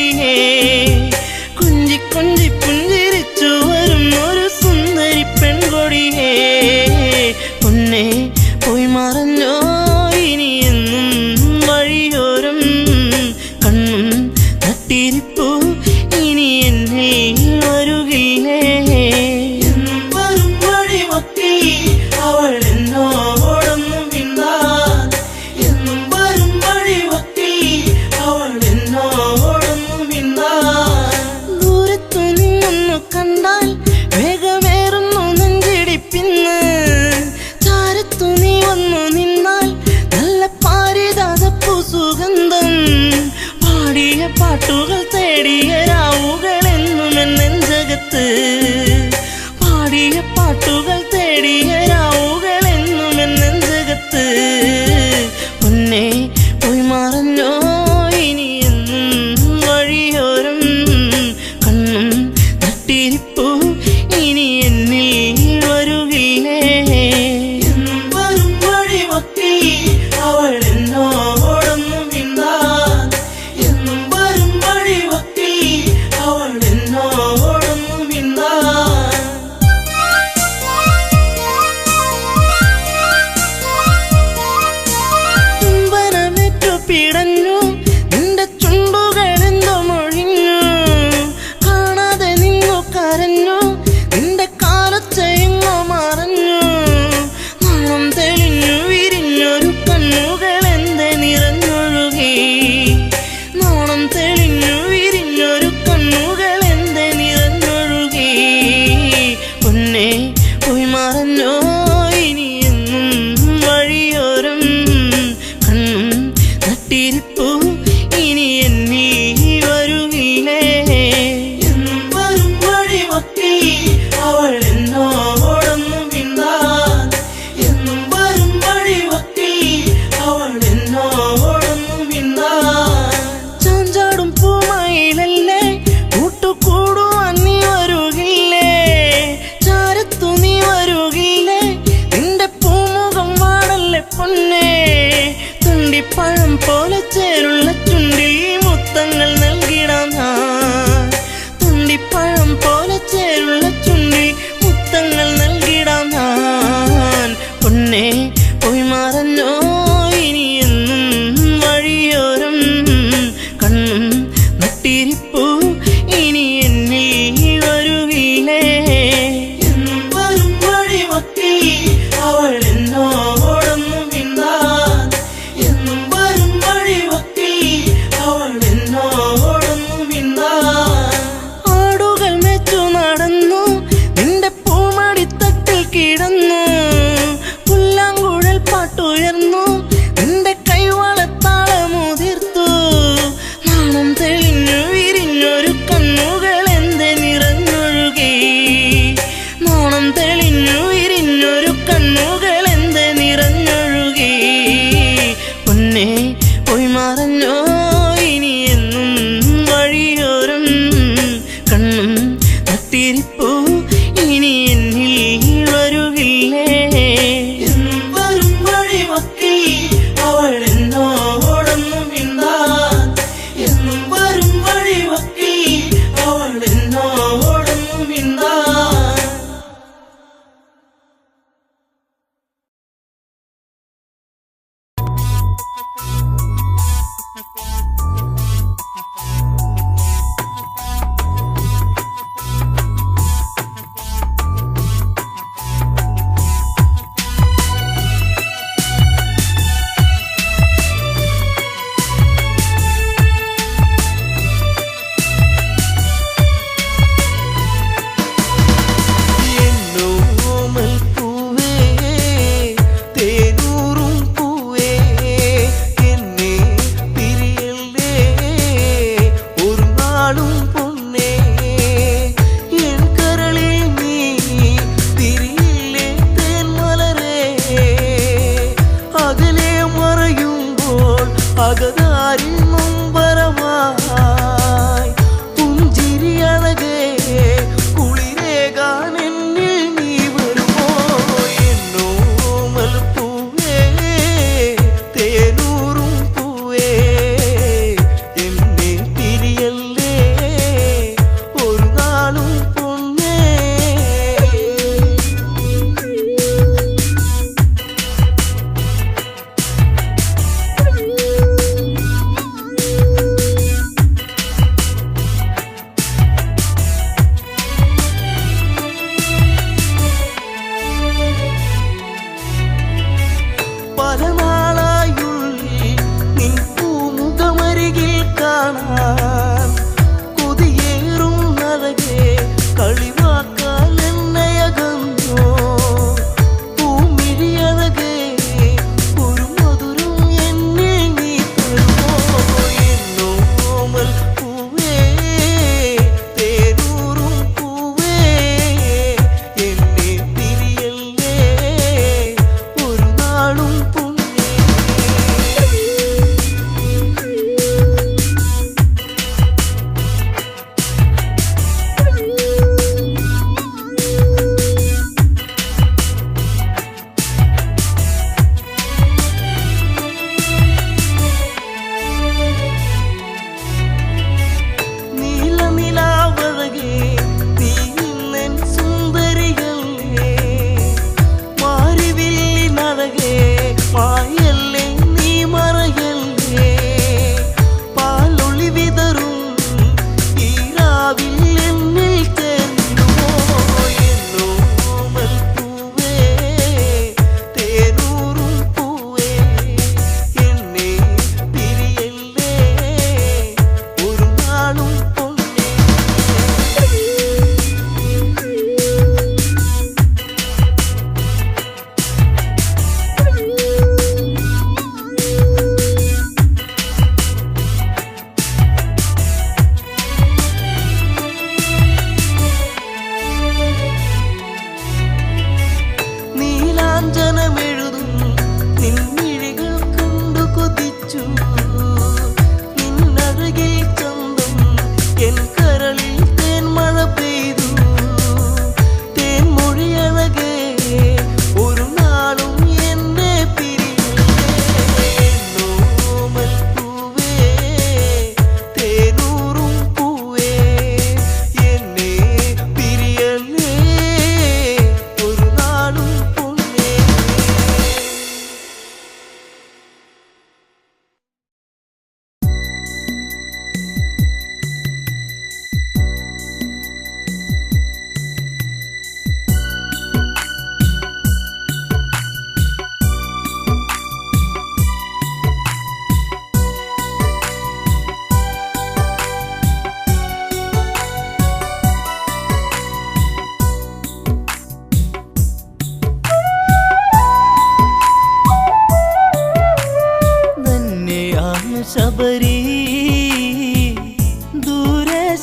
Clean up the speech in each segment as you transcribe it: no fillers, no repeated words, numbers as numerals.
കൊടിയേ കുഞ്ചി കൊഞ്ചി പുഞ്ചിരിച്ചു വരും ഒരു സുന്ദരി പെൺകൊടിയേ പൊന്നേ പോയി മറഞ്ഞോ ഇനി എന്നും വഴിയോരം കണ്ണും തട്ടിരിപ്പു ഇനി എന്നിൽ വരുകില്ലേ എന്നും വരും വഴിമൊത്തി അവൾ എന്നോടൊന്നു മിണ്ടാൻ എന്നും വരും വഴിമൊത്തി അവൾ എന്നോടൊന്നു മിണ്ടാൻ ദൂരത്തു നിന്നൊന്നു കണ്ടാൽ വേഗമേറുന്നു നെഞ്ചിടിപ്പിന്ന് ചാരത്തു നീ വന്നു നിന്നാൽ നല്ല പാരിജാതപ്പൂ സുഗന്ധം പാടിയ പാട്ടുകൾ തേടിയ രാവുകളെന്നും എന്നെഞ്ചകത്ത് പാടിയ പാട്ടുകൾ തേടിയ രാവുകളെന്നും എന്നെഞ്ചകത്ത് പൊന്നേ പോയി മറഞ്ഞോ ഇനി എന്നും വഴിയോരം കണ്ണും തട്ടിരിപ്പു ഇനി എന്നിൽ വരുകില്ലേ എന്നും വരും വഴിമൊത്തി അവൾ എന്നോടൊന്നു മിണ്ടാൻ എന്നും വരും വഴി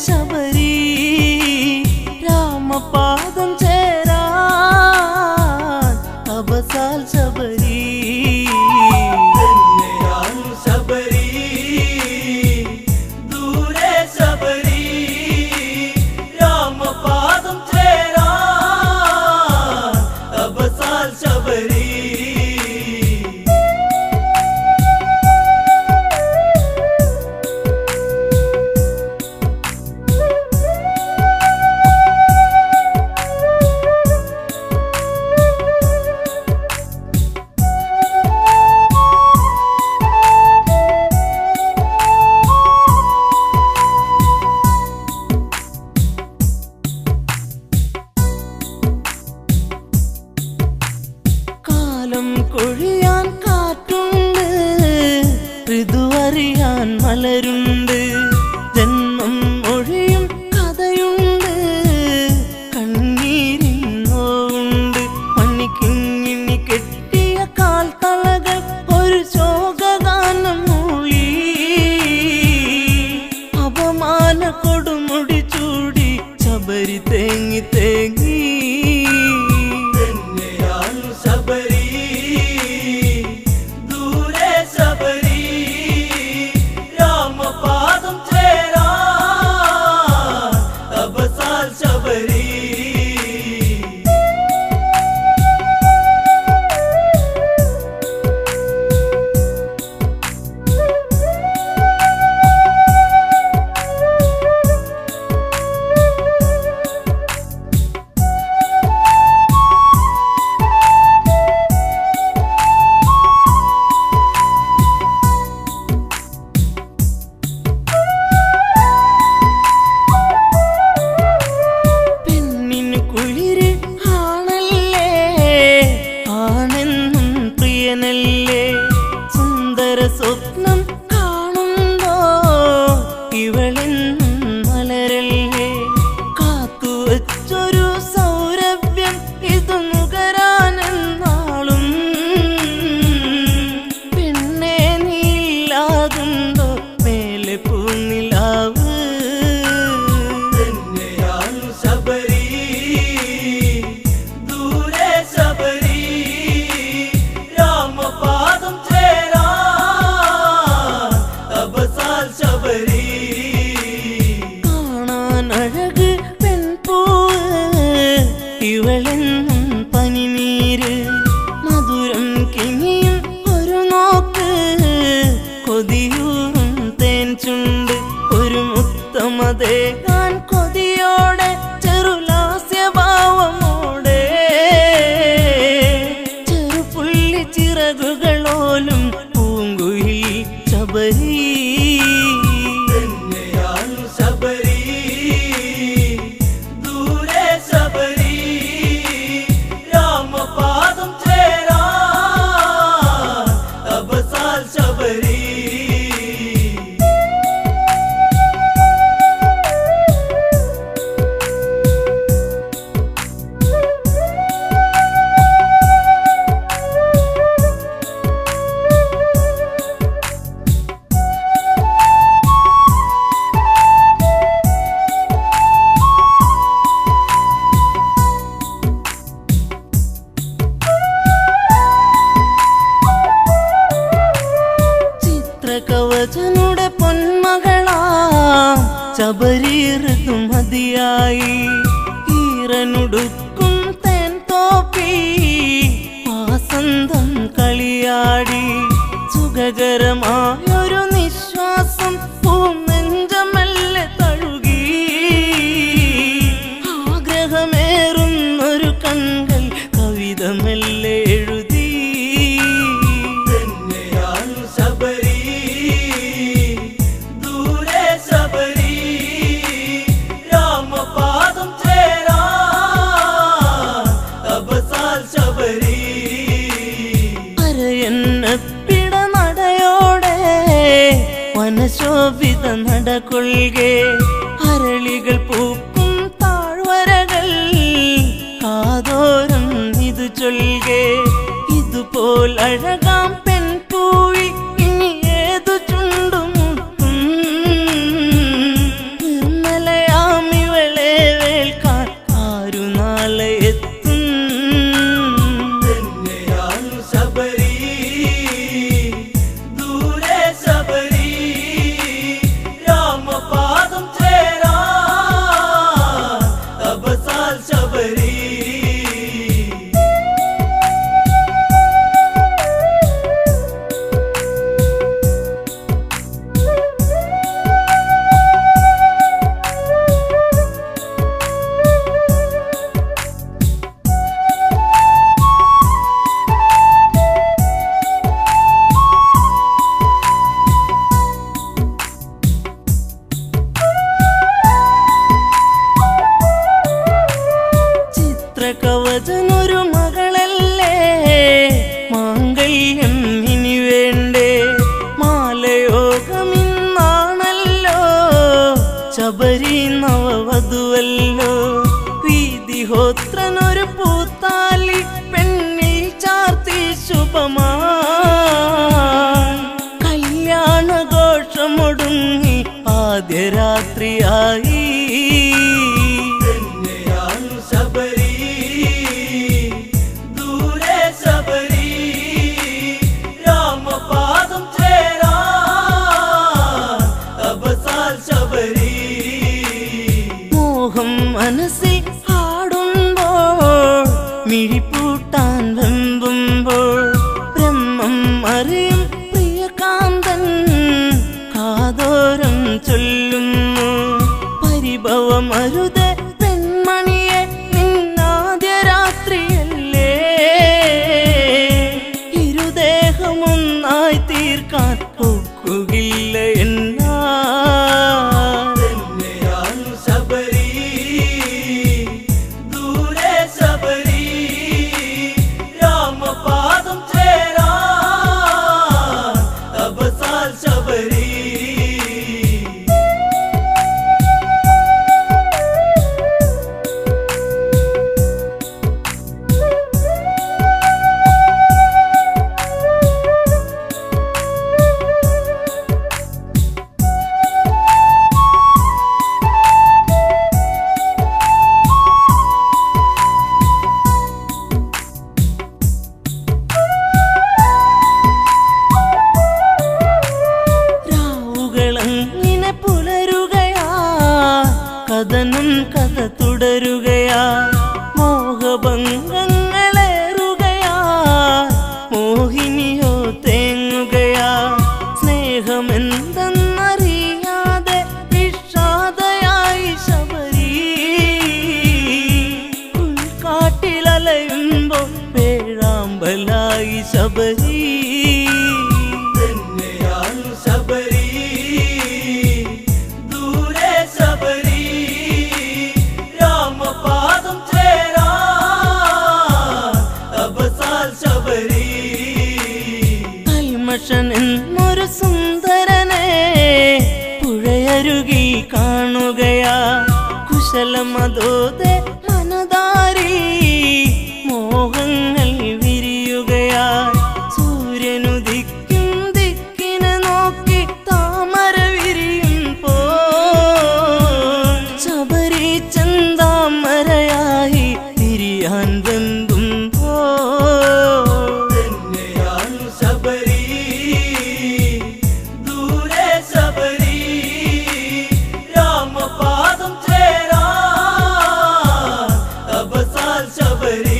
ശബരി രാമപാദം ചേരാൻ തപസാൽ ശബരി ശബരി ദൂരെ ശബരി രാമപാദം ചേരാൻ തപസാൽ ശബരി കൊഴിയാൻ കാറ്റുണ്ട് ഋതുവറിയാൻ മലരുണ്ട് ജന്മം ഒഴിയും കഥയുണ്ട് കണ്ണീരിൻ നോവുണ്ട് മണ്ണിക്കിങ്ങിണി കെട്ടിയ കാൽത്തളകൾ ഒരു ശോകഗാനം മൂളി അപമാന കൊടുമുടി ചൂടി ശബരി തേങ്ങി തേങ്ങി ശബരി ദൂരെ ശബരി രാമപാദം ചേരാൻ തപസാൽ ശബരി സ്വപ്നം കാണുമ്പോ ഇവളെന്നും മലരല്ലേ കാത്തുവച്ചൊരു സൗരഭ്യം ഇത് നുകരാനെന്നാളും പെണ്ണെ നീലാകുമ്പോ മേലെ പൂനിലാവ് ശബരി ദൂരെ ശബരി രാമപാദം ശബരി കാണാൻ അഴക് പെൺപൂവ് ഇവളെന്നും പനിനീര് മധുരം കിനിയും ഒരു നോക്ക് കൊതിയൂറും തേൻ ചുണ്ട് ഒരു മുത്തമതേകാൻ കൊതിയോടെ ചെറുലാസ്യഭാവമോടെ ചെറുപുള്ളി ചിറകുകളോലും പൂങ്കുയിൽ ശബരി ശബരി ദൂരെ ശബരി രാമപാദം ചേരാൻ തപസാൽ ശബരി കവചനുടെ പൊന്മകളാം ശബരി ഋതുമതിയായി ഈറനുടുക്കും തേൻ തോപ്പി വാസന്തം കളിയാടി സുഖകരമായൊരു നിശ്വാസം പൂനെഞ്ചമെല്ലെ തഴുകി ആഗ്രഹമേറുന്നൊരു കണ്ണുകൾ കവിത മെല്ലെ എഴുതി ശബരി ദൂരെ ശബരി രാമപാദം ചേരാൻ തപസാൽ ശബരി അരയന്നപ്പിട നടയോടെ വനശോഭിത നടകൊള്ളുകെ അരളികൾ പൂക്കും താഴ്വരകൾ കാതോരം ഇത് ചൊല്ലുകെ ഇതുപോൽ അഴകാം പെൺപൂവി ഇനി ഏതു ചുണ്ടുമുട്ടും നിർമ്മല നവവധുവല്ലോ. വീതിഹോത്രനൊരു പൂത്താലി പെണ്ണിൽ ചാർത്തി ശുഭമാ. കല്യാണഘോഷമൊടുങ്ങി ആദ്യരാത്രിയായി. ശബരി ദൂരെ ശബരി രാമപാദം ചേരാ അബസാൽ ശബരി. മോഹം മനസ്സിൽ ആടുമ്പോൾ മിഴിപ്പൂട്ടാൻ വെമ്പുമ്പോൾ ബ്രഹ്മം അറിയും പ്രിയകാന്തൻ കാതോരം ചൊല്ലുന്നു. പരിഭവമരുത് പെൺമണിയെ നിന്നാദ്യ രാത്രിയല്ലേ. ഇരുദേഹമൊന്നായി തീർക്കാൻ ഒക്കുകയില്ല എന്നാ. ശബരി ദൂരെ ശബരി രാമപാദം ചേരാ അബസാൽ ശബരി. രാവുകളങ്ങനെ പുലരുകയാ, കഥനം കഥ തുടരുകയാ. മോഹഭംഗങ്ങളേറുകയാ, മോഹിനിയോ തേങ്ങുകയാ. സ്നേഹമെന്തെന്നറിയാതെ വിഷാദയായി ശബരി. ഉൾക്കാട്ടിലലയുമ്പോ പേഴാമ്പലായി ശബരി. ശബരി ദൂരെ ശബരി രാമപാദം ചേരാ അബസാൽ ശബരി. കൈമഷൻ എന്നൊരു സുന്ദരനെ പുഴയരുകിൽ കാണുകയാ. കുശലമതോതെ മനതാരി മോഹങ്ങൾ വിരിയുകയാ. സൂര്യനുദിക്കും ദിക്കിനെ നോക്കി താമര വിരിയും പോ. ശബരി ചന്താമരയായി തിരിയാൻ വെമ്പുമ്പോ. ശബരി ദൂരെ ശബരി രാമപാദം ചേരാ അബസാൽ ശബരി.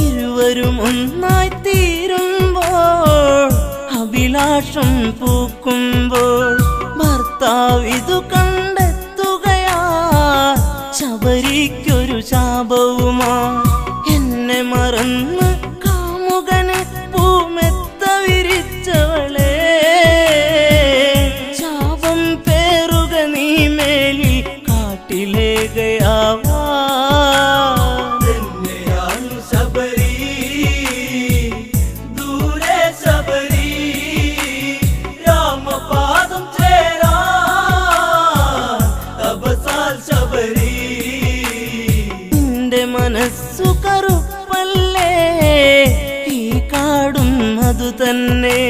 ഇരുവരും ഒന്നായി തീരുമ്പോൾ അഭിലാഷം പൂക്കുമ്പോൾ ഭർത്താവിതു കണ്ടെത്തുകയാ. ശബരിക്കൊരു ശാപവുമാ. എന്നെ മറന്ന് കാമുകന് പൂമെത്ത വിരിച്ചവളെ. ശാപം പേറുക നീ മേലിൽ കാട്ടിലേകയാവാ. ശബരി ദൂരെ ശബരി രാമപാദം ചേരാ അബസാൽ ശബരി. നിന്റെ മനസ്സു കറുപ്പല്ലേ, ഈ കാടും അതു തന്നെ.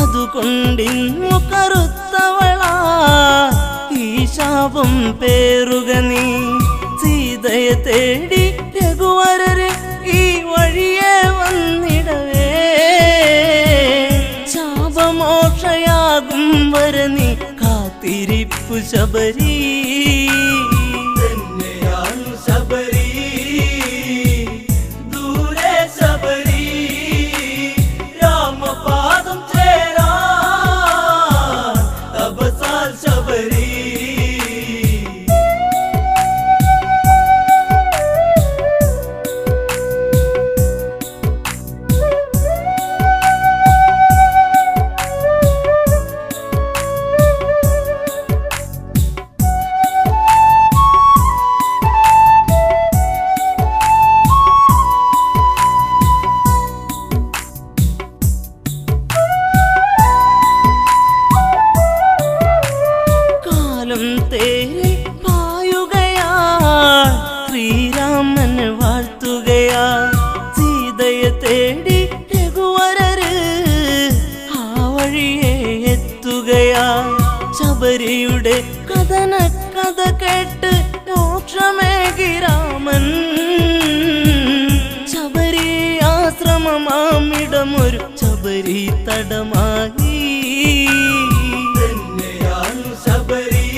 അതുകൊണ്ടിന്നു കറുത്തവളാ ഈ ശാപം പേറുക നീ. സീതയെ തേടി രഘുവരര് ഈ വഴിയെ വന്നിടവേ. ശാപമോക്ഷയാകും വര നീ കാത്തിരിപ്പു ശബരി. ശബരി ദൂരെ ശബരി രാമപാദം ചേരാ അബസാൽ ശബരി. ശബരി തടമായി തന്നെയാണ് ശബരി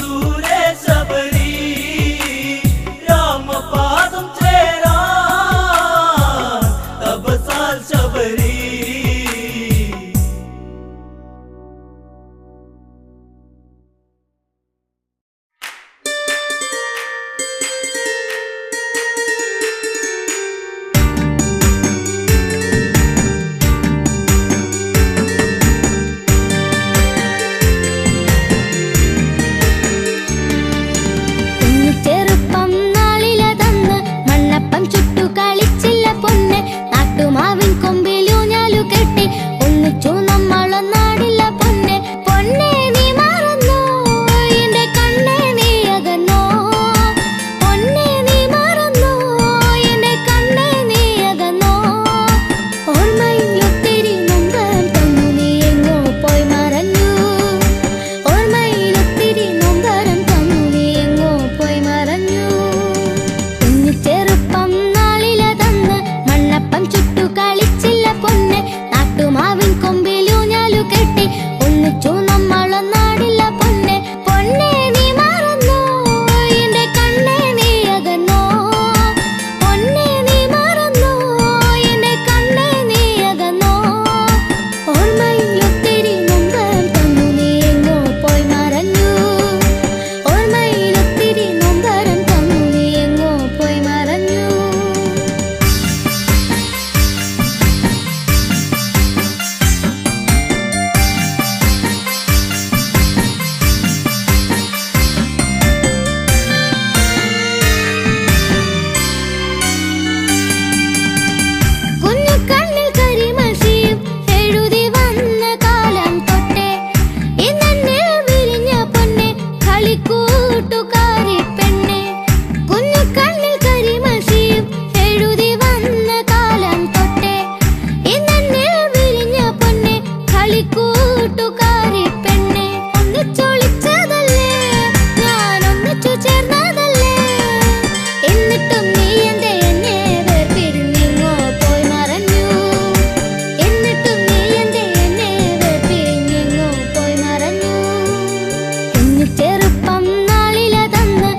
ദൂരെ ശബരി രാമപാദം ചേരാൻ തപസാൽ ശബരി ചെറുപ്പം നാളിലതന്ന്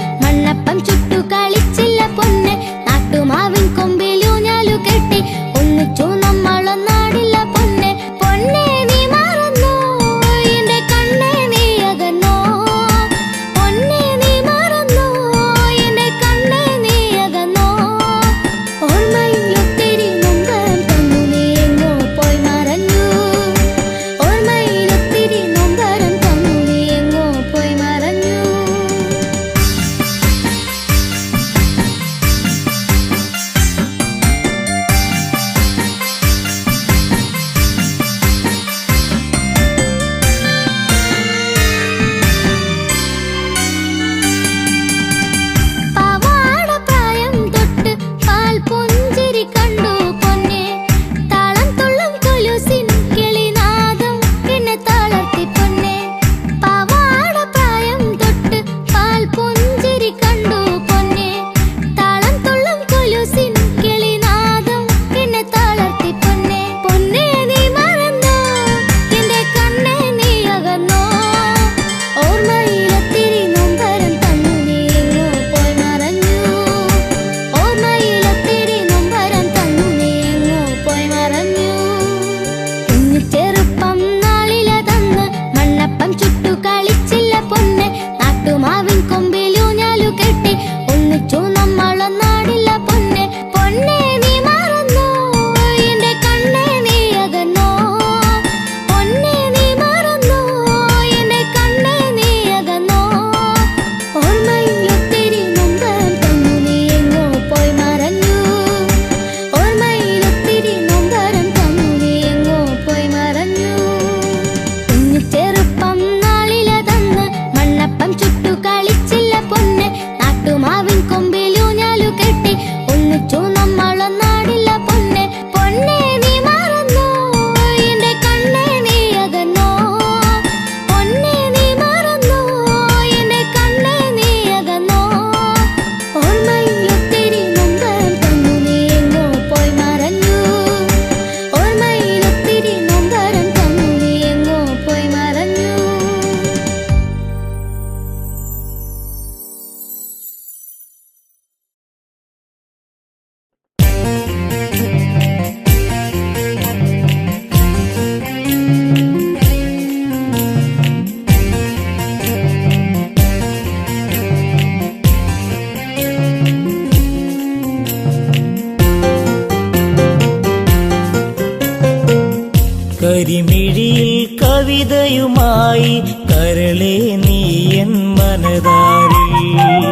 മനതാരിൽ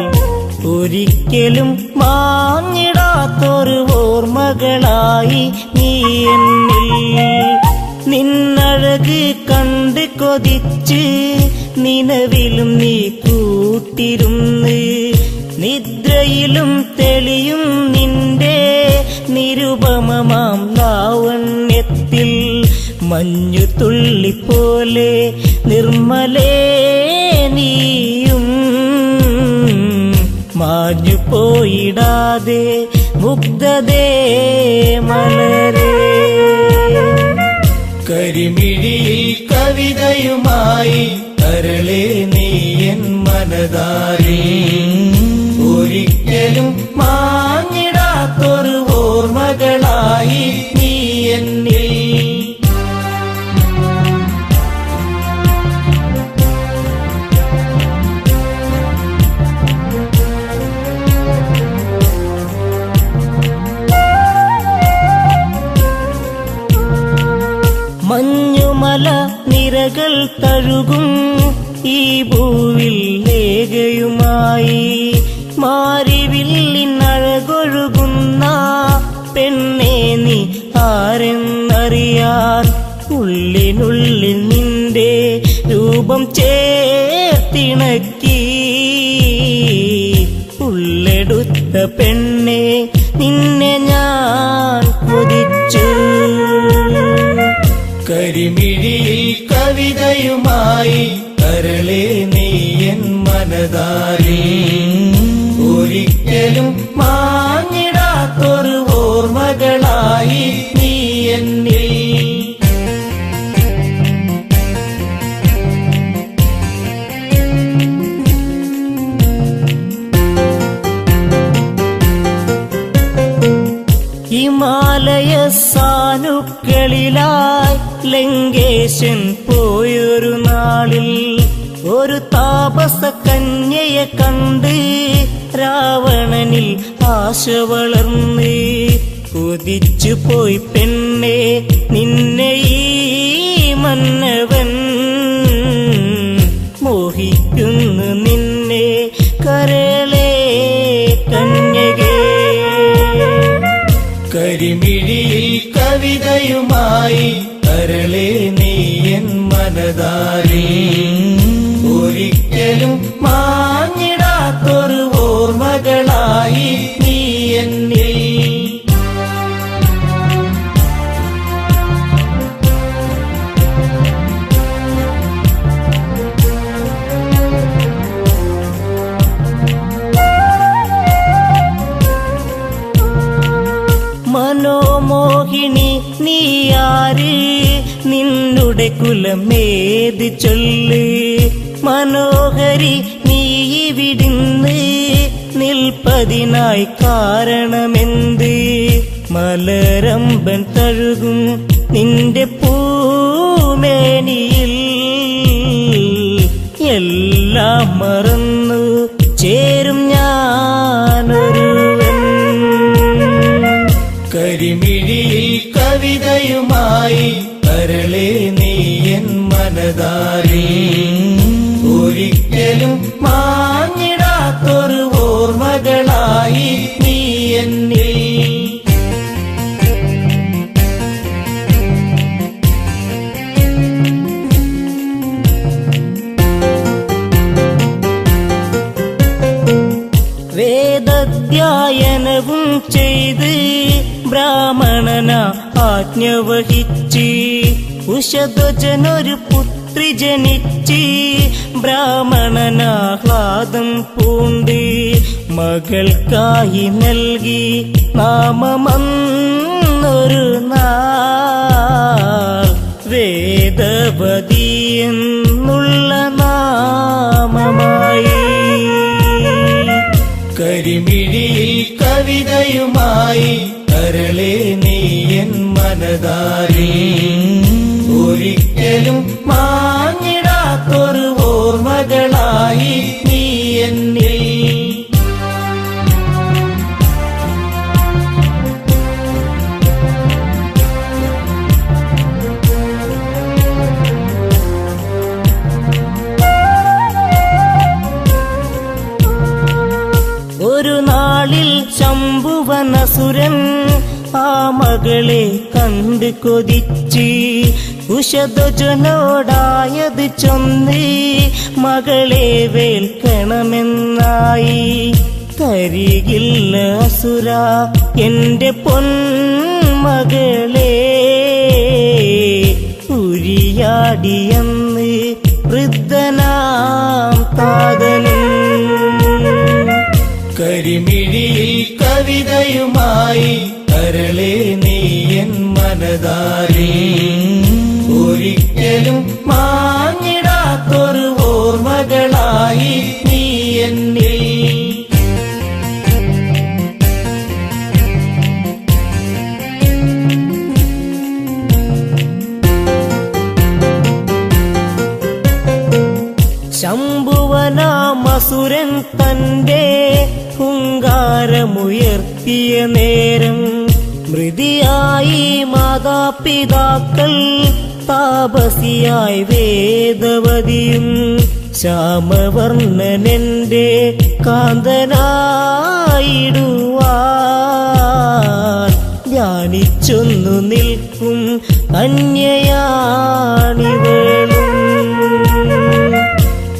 ഒരിക്കലും മാഞ്ഞിടാത്തൊരു ഓർമ്മകളായി നീ എന്നിൽ. നിന്നഴക് കണ്ട് കൊതിച്ച് നിലവിലും നീ കൂട്ടിരുന്ന്, നിദ്രയിലും തെളിയും നിന്റെ നിരുപമമാം ലാവണ്യത്തിൽ മഞ്ഞു തുള്ളിപ്പോലെ നിർമ്മലേ നീയും മാഞ്ഞു പോയിടാതെ മുഗ്ധതേ മലരേ. കരിമിഴിയിൽ കവിതയുമായി കരളേ നീ എൻ മനതാരിൽ ഒരിക്കലും മാഞ്ഞിടാത്തൊരു ഓർമ്മകളായി നീ എന്നിൽ. മഞ്ഞുമല നിരകൾ തഴുകും ഈ ഭൂവിൽ ലേഖയുമായി മാരിവില്ലിനഴകൊഴുകുന്ന പെണ്ണേ നീ ആരെന്നറിയാൻ. ഉള്ളിനുള്ളിൽ നിന്റെ രൂപം ചേർത്തിണക്കി ഉള്ളെടുത്ത പെണ്ണെ നിന്നെ ഞാൻ കൊതിച്ചു. കരിമിഴിയിൽ കവിതയുമായി കരളേ നീ എൻ മനതാരിൽ ഒരിക്കലും മാഞ്ഞിടാത്തൊരു ഓർമ്മകളായി നീ എന്നിൽ. ഹിമാലയ സാനുക്കളിലായി ലങ്കേശൻ പോയൊരു നാളിൽ ഒരു താപസ കന്യയെ കണ്ട് രാവണനിൽ ആശ വളർന്ന് കൊതിച്ചു പോയി പെണ്ണെ നിന്നെ ഈ മന്നവൻ. മോഹിക്കുന്നു നിന്നെ കരളേ കന്യകേ. കരിമിഴിയിൽ കവിതയുമായി കരളേ നീ എൻ മനതാരിൽ ഒരിക്കലും മാഞ്ഞിടാത്തൊരു ഓർമ്മകളായി നീ എന്നിൽ. മനോമോഹിനി നീയാര് നിന്നുടെ കുലമേത് ചൊല്ല്. മനോഹരി നീ വിടുന്ന് നിൽപ്പതിനായി കാരണമെന്ത്. മലരമ്പൻ തഴുകും നിന്റെ പൂമേനിയിൽ എല്ലാം മറന്നു ചേരും ഞാനൊരുവൻ. കരിമിഴിയിൽ കവിതയുമായി കരളേ നീ എൻ മനതാരിൽ ഒരിക്കലും മാഞ്ഞിടാത്തൊരു ഓർമ്മകളായി നീ എന്നിൽ. വേദധ്യായനവും ചെയ്ത് ബ്രാഹ്മണന ആജ്ഞ വഹിച്ച് ഉഷധ്വജനൊരു പുത്രി ജനിച്ച് ബ്രാഹ്മണനാഹ്ലാദം പൂണ്ട് മകൾക്കായി നൽകി നാമമന്നൊരു നാൾ വേദവതി എന്നുള്ള നാമമായി. കരിമിഴിയിൽ കവിതയുമായി കരളേ നീ എൻ മനതാരിൽ ഒരിക്കലും മാഞ്ഞിടാത്തൊരു ഓർമ്മകളായി നീ എന്നിൽ. ഒരു നാളിൽ ശംഭുവനസുരൻ ആ മകളെ കണ്ട് കൊതിച്ച് കുശധ്വജനോടായത് ചൊന്ന് മകളെ വേൽക്കണമെന്നായി. തരികില്ല അസുര എന്റെ പൊന്മകളെ, ഉരിയാടിയെന്ന് വൃദ്ധനാം താതനും. കരിമിഴിയിൽ കവിതയുമായി കരളെ നീ എൻ മനതാരിൽ, ഒരിക്കലും മാഞ്ഞിടാത്തൊരു ഓർമ്മകളായി നീ എന്നിൽ. ശംഭുവനാമസുരൻ തന്റെ ഹുങ്കാരമുയർത്തിയ നേരം മൃതിയായി മാതാപിതാക്കൾ, താപസിയായി വേദവതിയും. ശ്യാമവർണ്ണനെന്റെ കാന്തനായിടുവാൻ ധ്യാനിച്ചൊന്നു നിൽക്കും കന്യയാണിവളും.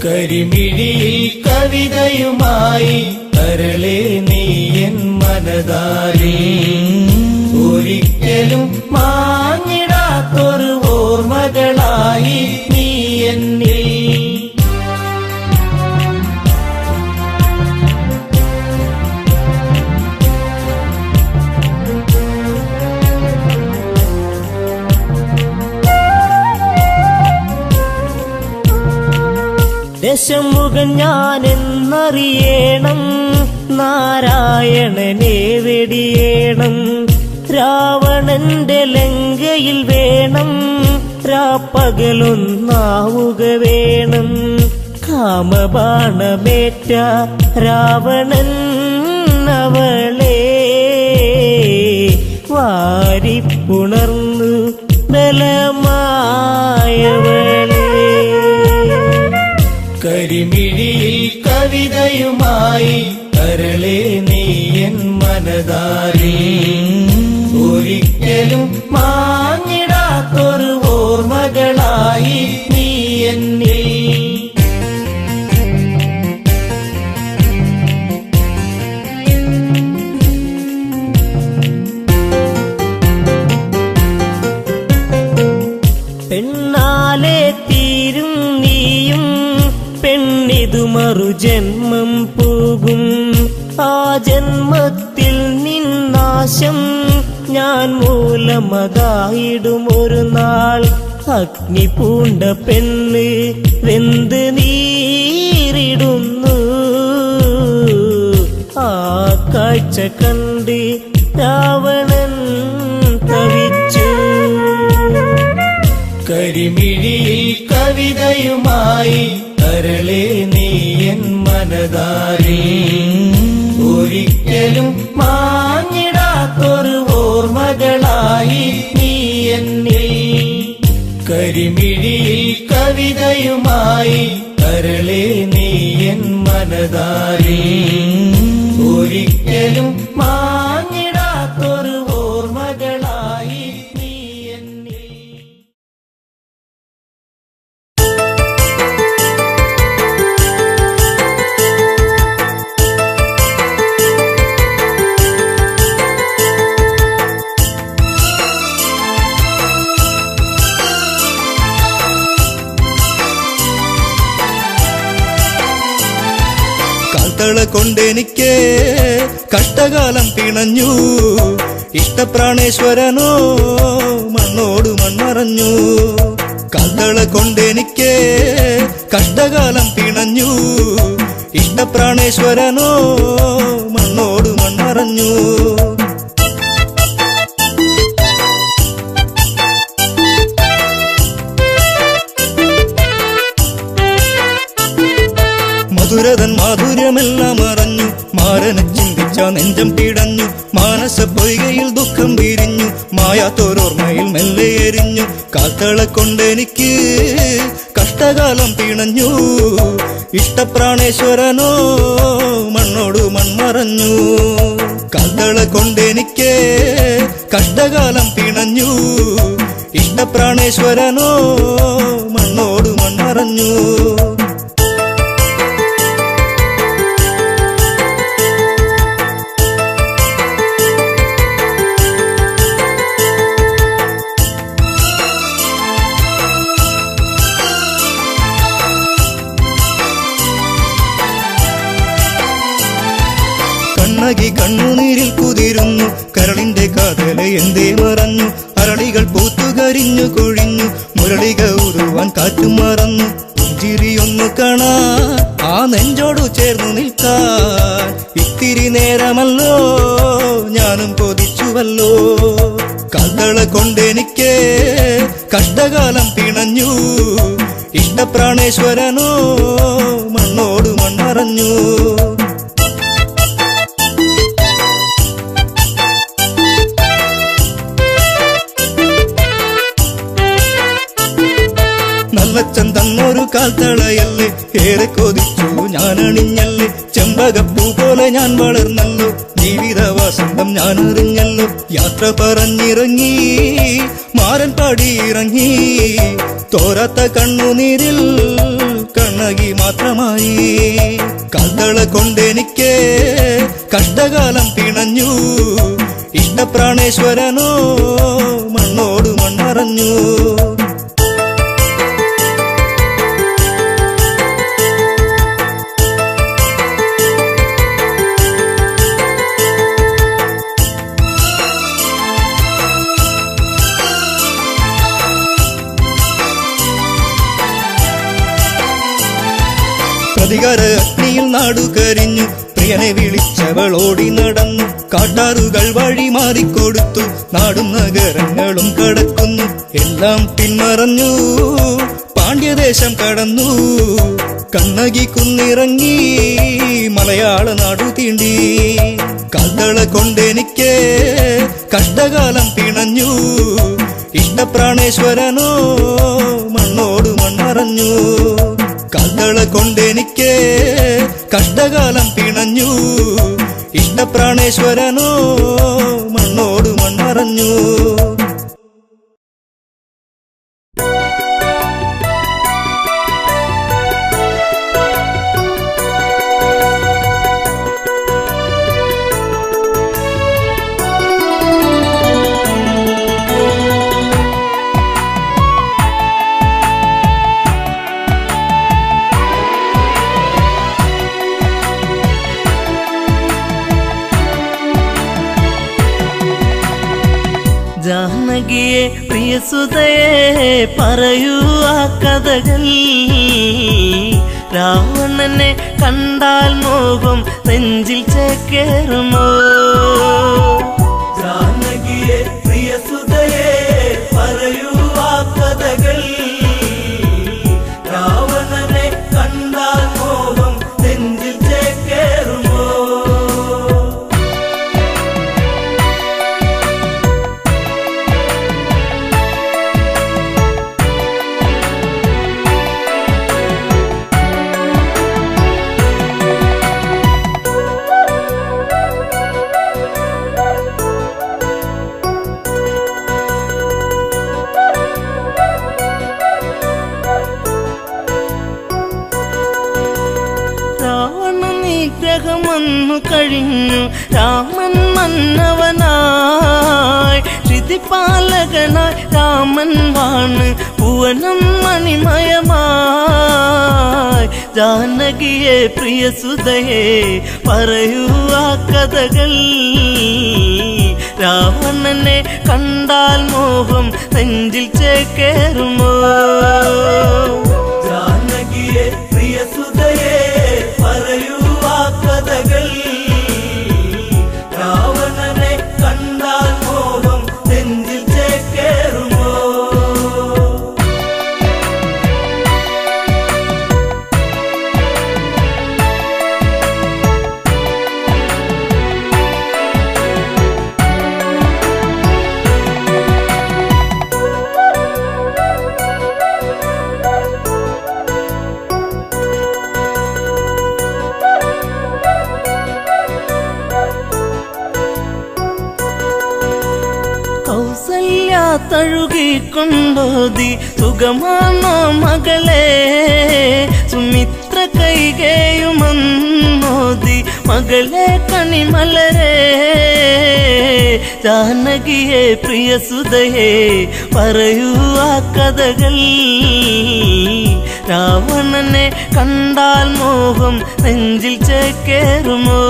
കരിമിഴിയിൽ കവിതയുമായി കരളെ നീ എൻ മനതാരിൽ, ഒരിക്കലും മാഞ്ഞിടാത്തൊരു ഓർമ്മകളായി നീ എന്നിൽ. ദശമുഖൻ ഞാനെന്നറിയണം, നാരായണനെ വെടിയേണം. രാവണന്റെ ലങ്കയിൽ വേണം, രാപ്പകലൊന്നാവുക വേണം. കാമബാണമേറ്റ രാവണൻ അവളെ വാരിപ്പുണർന്നു ബലമായവളെ. കരിമിഴിയിൽ കവിതയുമായി കരളെ നീ എൻ മനതാരിൽ, ഒരിക്കലും മാഞ്ഞിടാത്തൊരു ഓർമ്മകളായി നീ എന്നിൽ. പെണ്ണാലെ തീരും നീയും, പെണ്ണിതു മറുജന്മം പോകും. ആ ജന്മത്തിൽ നിന്നാശം ഞാൻ മൂലമതായിടും ഒരു നാൾ. അഗ്നി പൂണ്ട പെണ്ണ് വെന്ത് നീറിടുന്നു, ആ കാഴ്ച കണ്ട് രാവണൻ തവിച്ചു. കരിമിഴിയിൽ കവിതയുമായി കരളെ നീ എൻ മനതാരിൽ, ഒരിക്കലും മാഞ്ഞിടാത്തൊരു ഓർമ്മകളായി നീ എന്നിൽ. കരിമിഴിയിൽ കവിതയുമായി കരളെ നീ എൻ മനതാരിൽ, ഒരിക്കലും മാഞ്ഞിടാത്തൊരു ഓർമ്മകളായി നീ എന്നിൽ. കാൽത്തള കൊണ്ടെനിക്ക് കഷ്ടകാലം പിണഞ്ഞു, ഇഷ്ടപ്രാണേശ്വരനോ മണ്ണോട് മൺമറഞ്ഞു. കാൽത്തള കൊണ്ടെനിക്ക് കഷ്ടകാലം പിണഞ്ഞു, ഇഷ്ടപ്രാണേശ്വരനോ മണ്ണോട് മൺമറഞ്ഞു. മധുരതൻ മാധുര്യമെല്ലാം അറിഞ്ഞു, മാരനെ ചിന്തിച്ച നെഞ്ചം പിടഞ്ഞു മാനസ പൊയ്കയിൽ ദുഃഖം വിരിഞ്ഞു മായാത്തോരോർമ്മയിൽ മെല്ലെ എരിഞ്ഞു കാൽത്തള കൊണ്ടെനിക്ക് കഷ്ടകാലം പിണഞ്ഞു ഇഷ്ടപ്രാണേശ്വരനോ മണ്ണോട് മൺമറഞ്ഞു കാൽത്തള കൊണ്ടെനിക്ക് കഷ്ടകാലം പിണഞ്ഞു ഇഷ്ടപ്രാണേശ്വരനോ മണ്ണോട് മൺമറഞ്ഞു കണ്ണകി കണ്ണുനീരിൽ കുതിരുന്നു കരളിന്റെ കാതല എന്തേ മറഞ്ഞു അരളികൾ പൂത്തുകരിഞ്ഞു കൊഴിഞ്ഞു മുരളിക ഉരുവാൻ കാറ്റും മറന്നു പുഞ്ചിരിയൊന്നു കാണാ ആ നെഞ്ചോടു ചേർന്നു നിൽക്കാൻ ഇത്തിരി നേരമല്ലോ ഞാനും കൊതിച്ചുവല്ലോ കാൽത്തള കൊണ്ടെനിക്ക് കഷ്ടകാലം പിണഞ്ഞു ഇഷ്ടപ്രാണേശ്വരനോ മണ്ണോട് മൺമറഞ്ഞു നല്ലച്ചൻ തന്നൊരു കാൽത്തളയല്ലേ ഏറെ കൊതിച്ചു ഞാൻ അണിഞ്ഞല്ലേ ചെമ്പകപ്പൂ പോലെ ഞാൻ വളർന്നല്ലോ ജീവിത വസന്തം ഞാൻ അറിഞ്ഞല്ലോ യാത്ര പറഞ്ഞിറങ്ങി മാരൻ പാടിയിറങ്ങി തോരാത്ത കണ്ണുനീരിൽ കണ്ണകി മാത്രമായി കാൽത്തള കൊണ്ടെനിക്ക് കഷ്ടകാലം പിണഞ്ഞു ഇഷ്ടപ്രാണേശ്വരനോ മണ്ണോട് മൺമറഞ്ഞു പ്രതികാര അഗ്നിയിൽ നാടു കരിഞ്ഞു പ്രിയനെ വിളിച്ചവൾ ഓടി നടന്നു കാട്ടാറുകൾ വഴി മാറിക്കൊടുത്തു നാടും നഗരങ്ങളും കടക്കുന്നു എല്ലാം പിന്മറഞ്ഞു പാണ്ഡ്യദേശം കടന്നു കണ്ണകി കുന്നിറങ്ങി മലയാള നാടു തീണ്ടി കാൽത്തള കൊണ്ടെനിക്ക് കഷ്ടകാലം പിണഞ്ഞു ഇഷ്ടപ്രാണേശ്വരനോ മണ്ണോട് മൺമറഞ്ഞു കാൽത്തള കൊണ്ടെനിക്ക് കഷ്ടകാലം പിണഞ്ഞു ഇഷ്ടപ്രാണേശ്വരനോ മണ്ണോട് മൺമറഞ്ഞു ജാനകിയെ പ്രിയസുതയെ പറയൂ ആ കഥകൾ രാവണനെ കണ്ടാൽ മോഹം നെഞ്ചിൽ ചേക്കേറുമോ ജാനകിയെ പ്രിയസുതയെ പറയൂ ആ കഥകൾ രാവണനെ കണ്ടാൽ മോഹം നെഞ്ചിൽ ചേക്കേറുമോ നിഗ്രഹമൊന്നു കഴിഞ്ഞു രാമൻ മന്നവനായി ശ്രുതിപാലകനായി രാമൻ വാണ് ഭുവനം മണിമയമായി ജാനകിയെ പ്രിയസുതയെ പറയൂ ആ കഥകൾ രാവണനെ കണ്ടാൽ മോഹം നെഞ്ചിൽ ചേക്കേറുമോ ജാനകിയെ പ്രിയസുതയെ പറയൂ ആ കഥകൾ രാവണനെ കണ്ടാൽ മോഹം നെഞ്ചിൽ ചേക്കേറുമോ തഴുകിക്കൊണ്ടോതി സുഖമാണോ മകളെ സുമിത്ര കൈകേയുമന്നോതി മകളെ കണിമലരെ ജാനകിയെ പ്രിയസുതയെ പറയൂ ആ കഥകൾ രാവണനെ കണ്ടാൽ മോഹം നെഞ്ചിൽ ചേക്കേറുമോ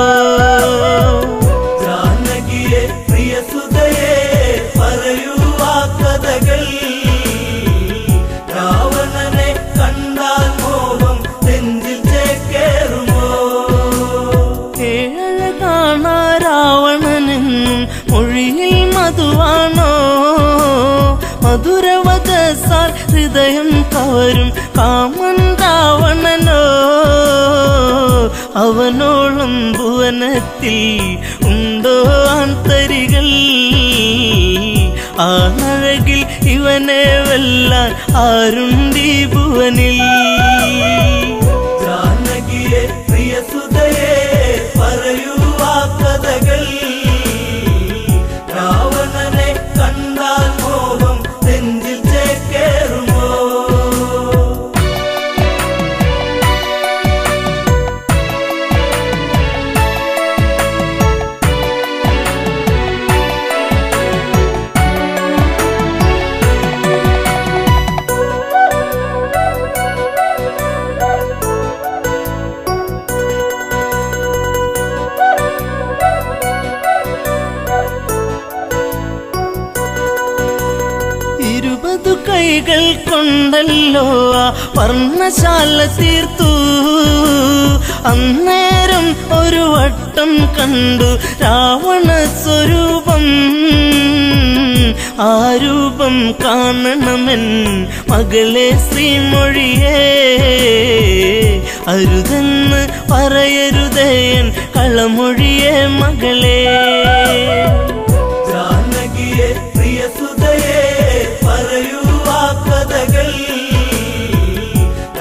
ജാനകിയെ പ്രിയസുതയെ പറയൂ ആ കഥകൾ രാവണനെ കണ്ടാൽ മോഹം നെഞ്ചിൽ ചേക്കേറുമോ ഏഴഴകാണ രാവണനെന്നും മൊഴിയിൽ മധുവാണോ മധുരവദസാൽ ഹൃദയം കവരും കാമൻ രാവണനോ അവനോളം ഭുവനത്തിൽ ഉണ്ടോ ആന്തരികൾ ആണഴകിൽ ഇവനെ വെല്ലാൻ ആരുണ്ടീ ഭുവനിൽ ജാനകിയെ പ്രിയസുതയെ പറയൂ ആ കഥകൾ രാവണനെ കണ്ടാൽ മോഹം നെഞ്ചിൽ ചേക്കേറുമോ കൈകൾ കൊണ്ടല്ലോ ആ വർണ്ണശാല തീർത്തു അന്നേരം ഒരു വട്ടം കണ്ടു രാവണ സ്വരൂപം ആ രൂപം കാണണമെൻ മകളെ ശ്രീമൊഴിയേ അരുതെന്ന് പറയരുതേൻ കളമൊഴിയേ മകളെ ജാനകിയെ പ്രിയസുതയെ പറയൂ ആ കഥകൾ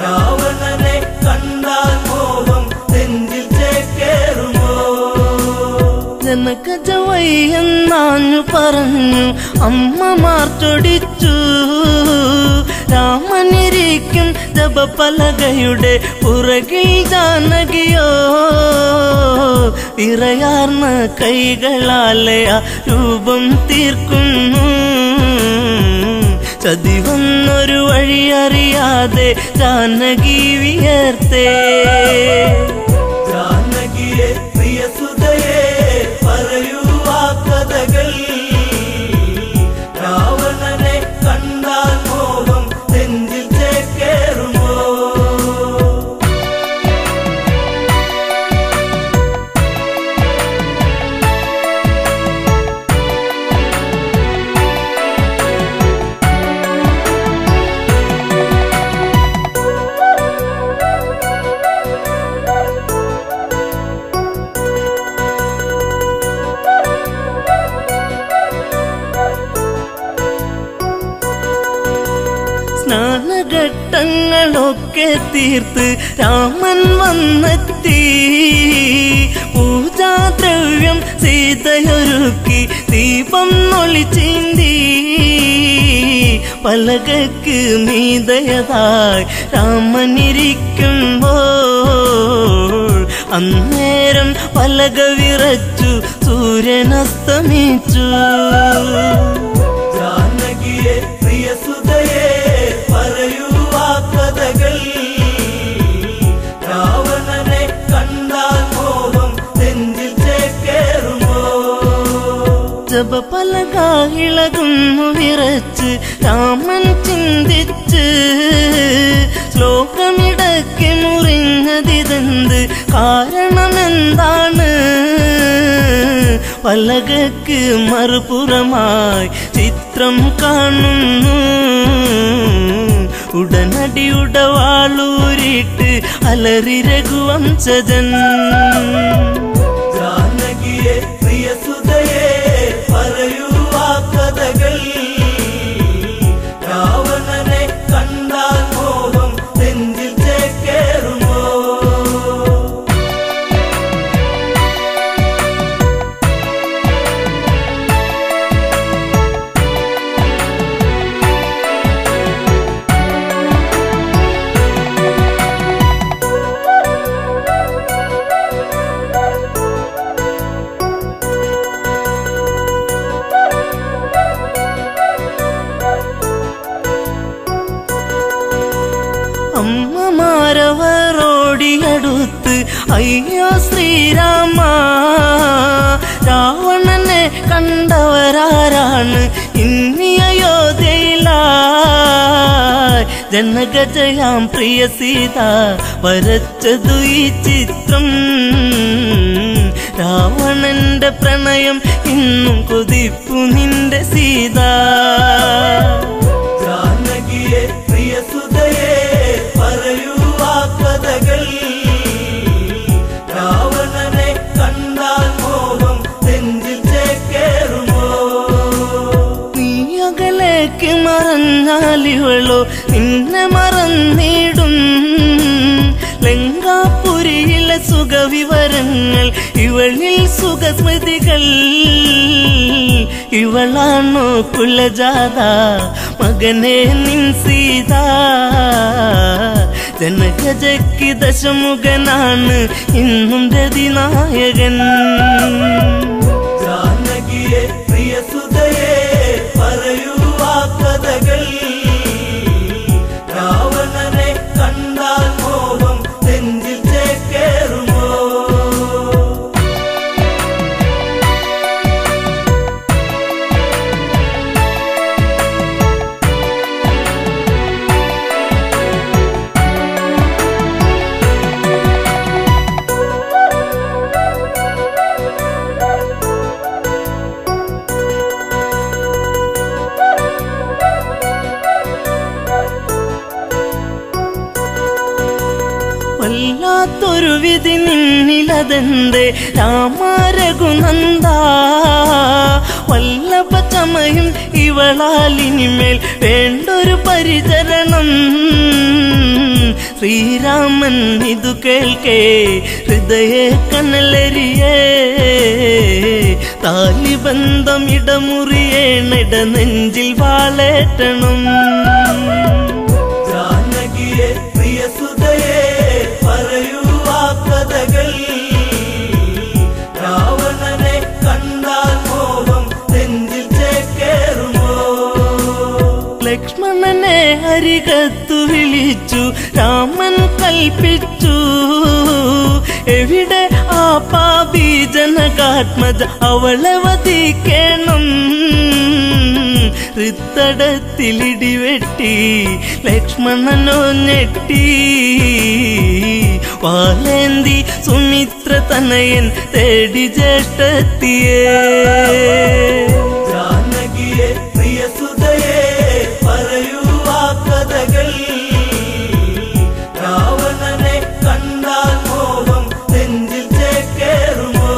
രാവണനെ കണ്ടാൽ മോഹം നെഞ്ചിൽ ചേക്കേറുമോ ജനകജവയ്യെന്നാഞ്ഞു പറഞ്ഞു അമ്മമാർ ചൊടിച്ചു രാമനിരിക്കും ജപപലകയുടെ പുറകിൽ ജാനകിയോ ഇറയാർന്ന കൈകളാലെ ആ രൂപം തീർക്കുന്നു ചതിവന്നൊരു വഴിയറിയാതെ ജാനകി വിയർത്തേ ജാനകിയെ പ്രിയസുതയെ പറയൂ ആ കഥകൾ രാവണനെ കണ്ടാൽ മോഹം നെഞ്ചിൽ ചേക്കേറുമോ സ്നാനഘട്ടങ്ങളൊക്കെ തീർത്ത് രാമൻ വന്നെത്തി പൂജാദ്രവ്യം സീതയൊരുക്കി ദീപം ഒളിച്ചീന്തി പലകക്ക് മീതയതായി രാമനിരിക്കുമ്പോൾ അന്നേരം പലക വിറച്ചു സൂര്യനസ്തമിച്ചു ജാനകിയെ പ്രിയസുതയെ പറയൂ ആ കഥകൾ രാവണനെ കണ്ടാൽ മോഹം നെഞ്ചിൽ ചേക്കേറുമോ ജപപലക ഇളകുന്നു വിറച്ച് രാമൻ ചിന്തിച്ച് ശ്ലോകമിടയ്ക്ക് മുറിഞ്ഞതിതെന്ത് കാരണമെന്താണ് പലകക്ക് മറുപുറമായി ചിത്രം കാണുന്നു ഉടനടി ഉടവാളൂരിട്ട് അലറി രഘുവംശജൻ ജാനകിയെ പ്രിയസുതയെ പറയൂ ആ കഥകൾ രാവണനെ കണ്ടാൽ മോഹം നെഞ്ചിൽ ചേക്കേറുമോ അയ്യോ ശ്രീരാമ, രാവണനെ കണ്ടവരാരാണ് ഇന്നി അയോധ്യയിലായി ജനകജയാം പ്രിയ സീത വരച്ചതു ഈ ചിത്രം. രാവണന്റെ പ്രണയം ഇന്നും കൊതിപ്പു നിന്റെ സീത. ജാനകിയെ പ്രിയ സുതയെ പറയൂ ആ കഥകൾ. രാവണനെ കണ്ടാൽ മോഹം നെഞ്ചിൽ ചേക്കേറുമോ? നീ അകലേക്ക് മറഞ്ഞാലിവളോ നിന്നെ മറന്നിടും. ലങ്കാപുരിയിലെ സുഖവിവരങ്ങൾ ഇവളിൽ സുഖസ്മൃതികൾ. ഇവളാണോ കുലജാത മകനെ നിൻ സീത? ജനകജയ്ക്ക് ദശമുഖനാണ് ഇന്നും രതിനായകൻ. ജാനകിയെ പ്രിയ സുതയെ പറയൂ ആ കഥകൾ. രാവണനെ കണ്ടാൽ മോഹം നെഞ്ചിൽ ചേക്കേറുമോ? വല്ലാത്തൊരു വിധി നിന്നിലതെന്തേ രാമ രഘുനന്ദ. വല്ലഭ ചമയും ഇവളാലിനിമേൽ വേണ്ടൊരു പരിചരണം. ശ്രീരാമൻ ഇതു കേൾക്കേ ഹൃദയ കനലരിയേ. താലിബന്ധം ഇടമുറിയേണിട നെഞ്ചിൽ വാളേറ്റണം. ജാനകിയെ പ്രിയ സുതയെ പറയൂ ആ കഥകൾ. രാവണനെ കണ്ടാൽ മോഹം നെഞ്ചിൽ ചേക്കേറുമോ? ലക്ഷ്മണനെ അരികത്തു വിളിച്ചു രാമൻ കൽപ്പിച്ചു. എവിടെ ആ പാപി ജനകാത്മജ, അവളെ വധിക്കണം. ഹൃത്തടത്തിലിടിവെട്ടി ലക്ഷ്മണനോ ഞെട്ടി. വാലേന്തി സുമിത്ര തനയൻ തേടി ജ്യേഷ്ഠത്തിയേ. ജാനകിയെ പ്രിയ സുതയെ പറയൂ ആ കഥകൾ. രാവണനെ കണ്ടാൽ മോഹം നെഞ്ചിൽ ചേക്കേറുമോ?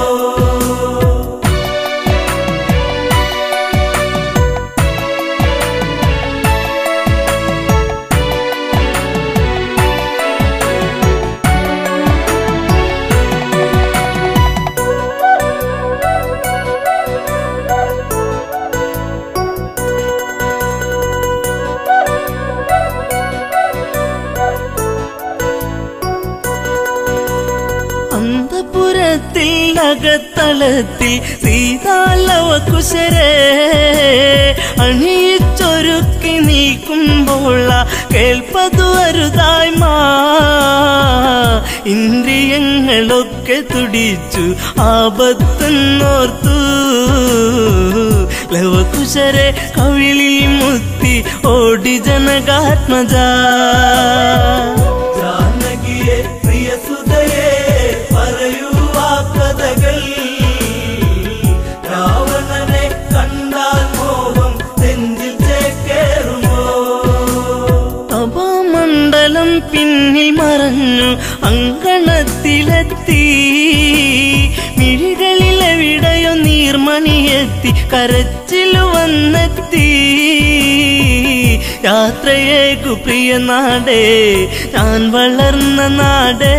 അന്തപുരത്തിൽ അകത്തളത്തിൽ സീതാലവകുശരെ അണിയിച്ചൊരുക്കി നീക്കുമ്പോൾ കേൾപ്പതു അരുതായ്മ. ഇന്ദ്രിയങ്ങളൊക്കെ തുടിച്ചു ആപത്തെന്നോർത്തു. ലവകുശരെ കവിളിൽ മുത്തി ഓടി ജനകാത്മജ. ജാനകിയെ പ്രിയ സുതയെ പറയൂ ആ കഥകൾ. രാവണനെ കണ്ടാൽ മോഹം നെഞ്ചിൽ ചേക്കേറുമോ? അപമണ്ഡലം പിന്നിൽ മറഞ്ഞു അങ്കണത്തിലെത്തി. മിഴികളിലെവിടെയോ നീർമണിയെത്തി കരച്ചിലു വന്നെത്തി. യാത്രയേക്കു പ്രിയ നാടേ ഞാൻ വളർന്ന നാടേ.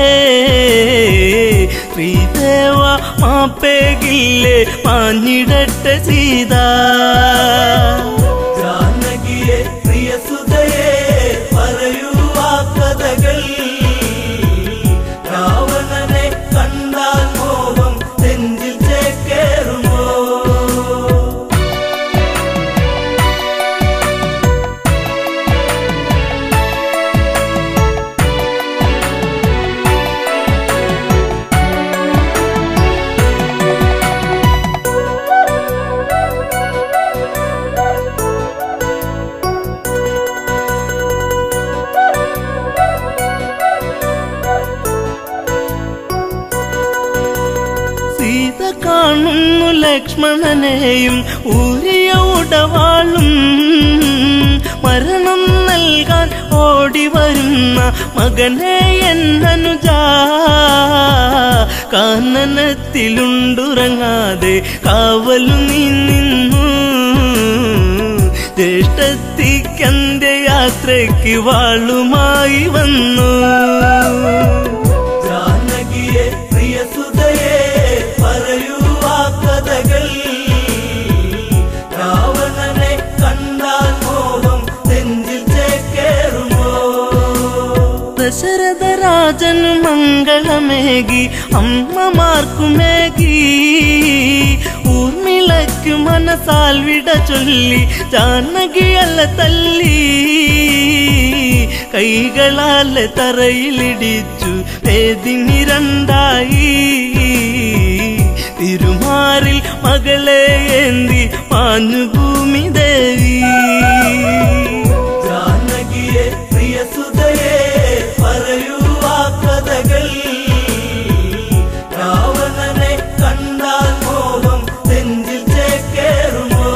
ശ്രീദേവ മാപ്പേകില്ലേ മാഞ്ഞിടട്ടെ സീത. ജാനകിയെ പ്രിയ സുതയെ പറയൂ ആ കഥകൾ. രാവണനെ കണ്ടാൽ മോഹം നെഞ്ചിൽ ചേക്കേറുമോ? സീത കാണുന്നു ലക്ഷ്മണനെയും ഊരിയ ഉടവാളും മരണം നൽകാൻ ഓടി വരുന്ന മകനെ എന്നനുജ കാനനത്തിലുണ്ടുറങ്ങാതെ കാവലു നീ നിന്നു ജ്യേഷ്ഠത്തിക്കന്റെ യാത്രയ്ക്ക് വാളുമായി വന്നു ജാനകിയെ പ്രിയ സുതയെ പറയൂ ആ കഥകൾ രാവണനെ കണ്ടാൽ മോഹം നെഞ്ചിൽ ചേക്കേറുമോ ദശരഥ രാജനു മംഗളമേകി അമ്മമാർക്കുമേകി ഊർമിളയ്ക്കു മനസാൽ വിട ചൊല്ലി ജാനകിയല്ല തല്ലി കൈകളാൽ തറയിലിടിച്ചു വേദിനി രണ്ടായി തിരുമാറിൽ മകളെ ഏന്തി മാഞ്ഞു ഭൂമി ദേവി ജാനകിയെ പ്രിയ സുതയെ പറയൂ ആ കഥകൾ രാവണനെ കണ്ടാൽ മോഹം നെഞ്ചിൽ ചേക്കേറുമോ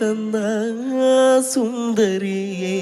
തന്ന സുന്ദരിയേ